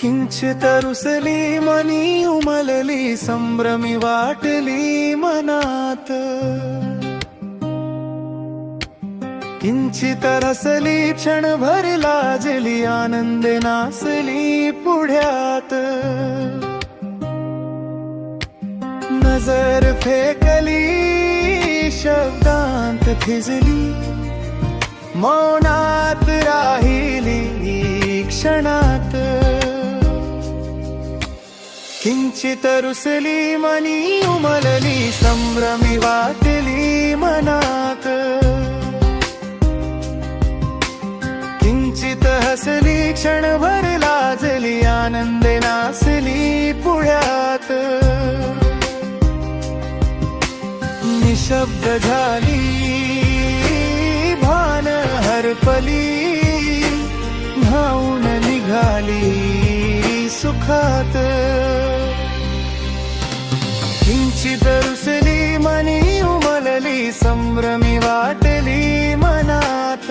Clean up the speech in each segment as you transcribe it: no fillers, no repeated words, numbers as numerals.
किंचित रुसली मनी उमलली संभ्रमी वाटली मनात, किंचित रसली क्षणभर लाजली आनंद नासली पुढ्यात, नजर फेकली शब्दांत थिजली मौनात राहिली क्षणात, किंचित रुसली मनी उमलली संभ्रमी वाटली मनात, किंचित हसली क्षणभर लाजली आनंद नासली पुढ्यात, निशब्द झाली भान हरपली धावून निघाली सुखात, किंचित रुसली मनी उमलली संभ्रमी वाटली मनात,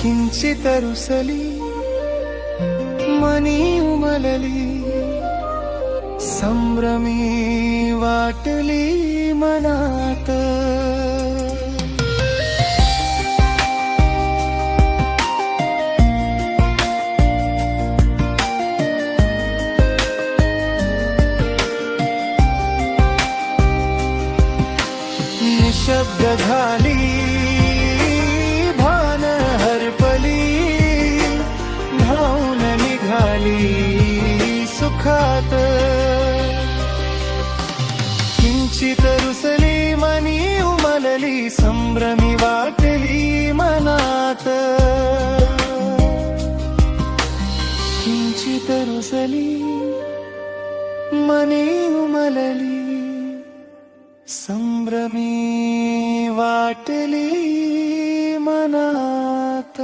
किंचित रुसली मनी उमलली संभ्रमी वाटली मनात. निशब्द झाली भान हरपली धावून निघाली सुखात, किंचित रुसली मनी उमलली संभ्रमी वाटली मनात, किंचित रुसली मनी उमलली संभ्रमी वाटली मनात.